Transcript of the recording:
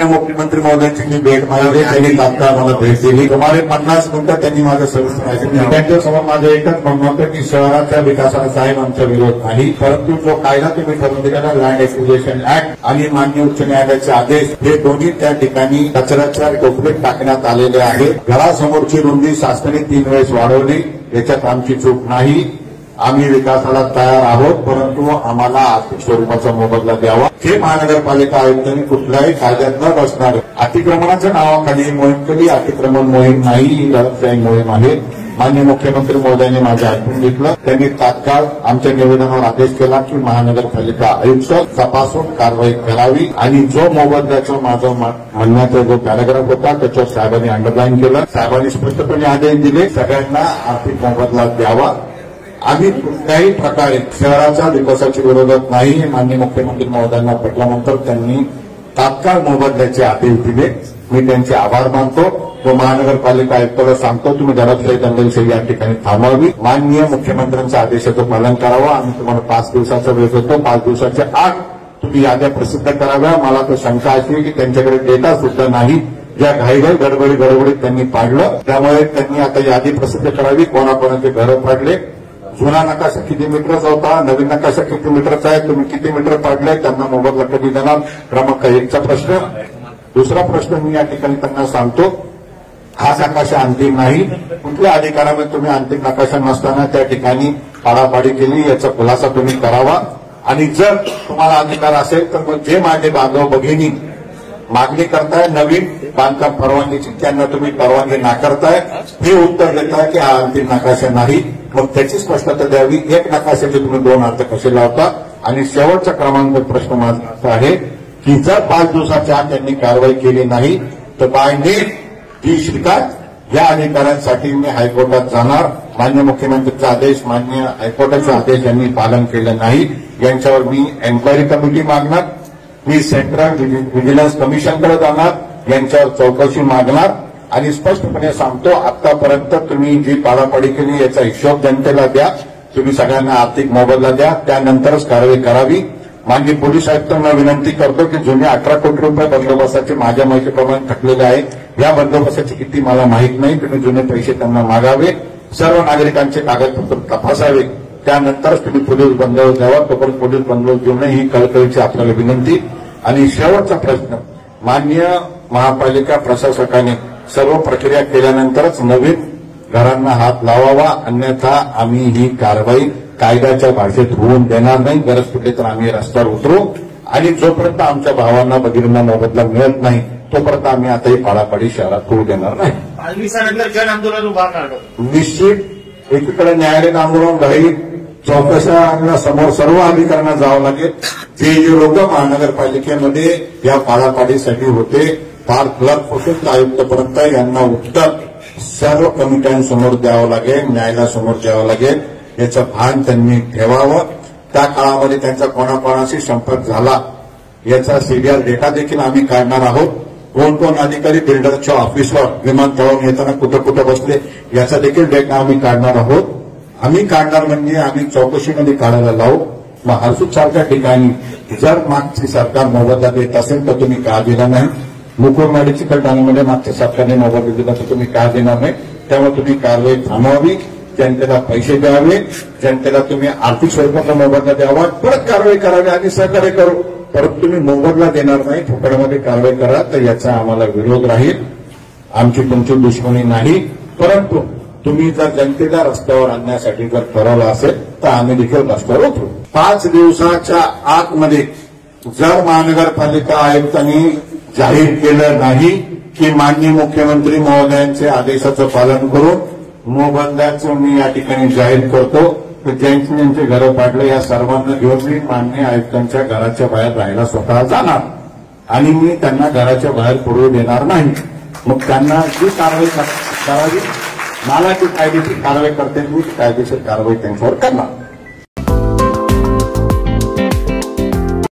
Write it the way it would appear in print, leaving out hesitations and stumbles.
माननीय मुख्यमंत्री महोदयांची मी भेट मागवली, त्यांनी तात्काळ मला भेट दिली. सुमारे 50 मिनिटं त्यांनी माझं सविस्तर त्यांच्यासमोर माझं एकच म्हणणं होतं की शहराच्या विकासाला साहेब आमचा विरोध नाही, परंतु जो कायदा तुम्ही ठरवून दिलेला लँड एक्विजिशन ऍक्ट आणि माननीय उच्च न्यायालयाचे आदेश हे दोन्ही त्या ठिकाणी कचऱ्याच्या टोपलीत टाकण्यात आलेले आहे. घरासमोरची रुंदी शासनाने 3 वेळेस वाढवली, याच्यात आमची चूक नाही. आम्ही विकासाला तयार आहोत, परंतु आम्हाला आर्थिक स्वरूपाचा मोबदला द्यावा. हे महानगरपालिका आयुक्तांनी कुठल्याही कायद्यात न बसणार. अतिक्रमणाच्या नावाखाली ही मोहीम केली. अतिक्रमण मोहीम नाही, ही गलतफहमी मोहीम आहे. माननीय मुख्यमंत्री महोदयांनी माझं ऐकून घेतलं. त्यांनी तात्काळ आमच्या निवेदनावर आदेश केला की महानगरपालिका आयुक्त तपासून कारवाई करावी आणि जो मोबदल्याचं माझं म्हणण्याचा जो पॅराग्राफ होता त्याच्यावर साहेबांनी अंडरलाईन केलं. साहेबांनी स्पष्टपणे आदेश दिले, सगळ्यांना आर्थिक मोबदला द्यावा. आम्ही कुठल्याही प्रकारे शहराच्या विकासाच्या विरोधात नाही. हे माननीय मुख्यमंत्री महोदयांना पटल्यानंतर त्यांनी तात्काळ मोबदल्याचे आदेश दिले. मी त्यांचे आभार मानतो. तो महानगरपालिका आयुक्ताला सांगतो तुम्ही दडपशाही दंगलशाही या ठिकाणी थांबवावी, माननीय मुख्यमंत्र्यांच्या आदेशाचं पालन करावं. आम्ही तुम्हाला 5 दिवसाचा वेळ देतो. 5 दिवसाच्या आत तुम्ही याद्या प्रसिद्ध कराव्या. मला तर शंका अशी की त्यांच्याकडे डेटा सुद्धा नाही. ज्या घाईघाई गडबडीत त्यांनी पाडलं, त्यामुळे त्यांनी आता यादी प्रसिद्ध करावी. कोणाकोणाचे घरं पाडले, जुना नकाशा किती मीटरचा होता, नवीन नकाशा किती मीटरचा आहे, तुम्ही किती मीटर पाडले, त्यांना मोबदला कधी देणार, क्रमांक 1चा प्रश्न. दुसरा प्रश्न मी या ठिकाणी त्यांना सांगतो, हा नकाशा अंतिम नाही. कुठल्या अधिकारामध्ये तुम्ही अंतिम नकाशा नसताना त्या ठिकाणी पाडापाडी केली, याचा खुलासा तुम्ही करावा. आणि जर तुम्हाला अधिकार असेल तर मग जे माझे बांधव भगिनी मागणी करताय नवीन बांधकाम परवानगीची, त्यांना तुम्ही परवानगी नाकारताय, हे उत्तर देताय की हा अंतिम नकाशा नाही. मग त्याची स्पष्टता द्यावी. 1 नकाशाचे तुम्ही 2 अर्ज कसे लावता. आणि शेवटचा क्रमांक प्रश्न माझा असा आहे की जर 5 दिवसाच्या आत त्यांनी कारवाई केली नाही तर बाय नेट ती शिकायत या अधिकाऱ्यांसाठी मी हायकोर्टात जाणार. मान्य मुख्यमंत्र्यांचा आदेश, मान्य हायकोर्टाचे आदेश यांनी पालन केलं नाही, यांच्यावर मी एन्क्वायरी कमिटी मागणार. मी सेंट्रल व्हिजिलन्स कमिशनकडे जाणार, यांच्यावर चौकशी मागणार. आणि स्पष्टपणे सांगतो, आतापर्यंत तुम्ही जी पाडापाडी केली याचा हिशोब जनतेला द्या. तुम्ही सगळ्यांना आर्थिक मोबदला द्या, त्यानंतरच कारवाई करावी. माननीय पोलीस आयुक्तांना विनंती करतो की जुने 18 कोटी रुपये बंदोबस्ताचे माझ्या माहितीप्रमाणे थकलेले आहे. या बंदोबस्ताची किती मला माहीत नाही. तुम्ही जुने पैसे त्यांना मागावे. सर्व नागरिकांचे कागदपत्र तपासावे, त्यानंतरच तुम्ही पोलीस बंदोबस्त द्यावा. तोपर्यंत पोलीस बंदोबस्त देऊ नये ही कळकळीची आपल्याला विनंती. आणि शेवटचा प्रश्न, माननीय महापालिका प्रशासकाने सर्व प्रक्रिया केल्यानंतरच नवीन घरांना हात लावावा, अन्यथा आम्ही ही कारवाई कायद्याच्या भाषेत होऊन देणार नाही. गरज पडली तर आम्ही रस्त्यावर उतरू. आणि जोपर्यंत आमच्या भावांना भगिनींना मोबदला मिळत नाही तोपर्यंत आम्ही आता ही पाडापाडी शहरात होऊ देणार नाही. जन आंदोलन उभारणार निश्चित एकीकडे न्यायालयीन आंदोलन राहील, चौकशा समोर सर्व अधिकाऱ्यांना जावं लागेल. जे लोक महानगरपालिकेमध्ये या पाडापाडीसाठी होते, फार क्लर्कपासून आयुक्तपर्यंत यांना उत्तर सर्व कमिट्यांसमोर द्यावं लागेल, न्यायालयासमोर द्यावं लागेल. याचं भान त्यांनी ठेवावं. त्या काळामध्ये त्यांचा कोणाकोणाशी संपर्क झाला याचा सीडीआर डेटा देखील आम्ही काढणार आहोत. कोण कोण अधिकारी बिल्डरच्या ऑफिसवर विमानतळावरून येताना कुठं कुठं बसले याचा देखील डेटा आम्ही काढणार आहोत. आम्ही काढणार म्हणजे आम्ही चौकशीमध्ये काढायला लावू. मग हरसूदसारख्या ठिकाणी जर मागची सरकार मोबदला देत असेल तर तुम्ही का दिला नाही. मुकुरमाडीची कलठाण्यामध्ये मागच्या सरकारने मोबदला दिला तर तुम्ही का देणार नाही. त्यामुळे तुम्ही कारवाई थांबवावी, जनतेला पैसे द्यावे, जनतेला तुम्ही आर्थिक स्वरूपाचा मोबदला द्यावा, परत कारवाई करावी आणि सहकार्य करू. परत तुम्ही मोबदला देणार नाही, फुकटमध्ये कारवाई करा तर याचा आम्हाला विरोध राहील. आमची तुमची दुश्मनी नाही, परंतु तुम्ही जर जनतेला रस्त्यावर आणण्यासाठी जर ठरवलं असेल तर आम्ही देखील रस्त्यावर उतरू. 5 दिवसाच्या आतमध्ये जर महानगरपालिका आयुक्तांनी जाहीर केलं नाही की माननीय मुख्यमंत्री महोदयांचे आदेशाचं पालन करून मोबदल्याचं मी या ठिकाणी जाहीर करतो तर ज्यांची ज्यांचे घरं पाडलं या सर्वांना घेऊन मी माननीय आयुक्तांच्या घराच्या बाहेर राहायला स्वतः जाणार आणि मी त्यांना घराच्या बाहेर पडू देणार नाही. मग त्यांना जी कारवाई करावी, मला जी कायदेशीर कारवाई करते मी कायदेशीर कारवाई त्यांच्यावर करणार.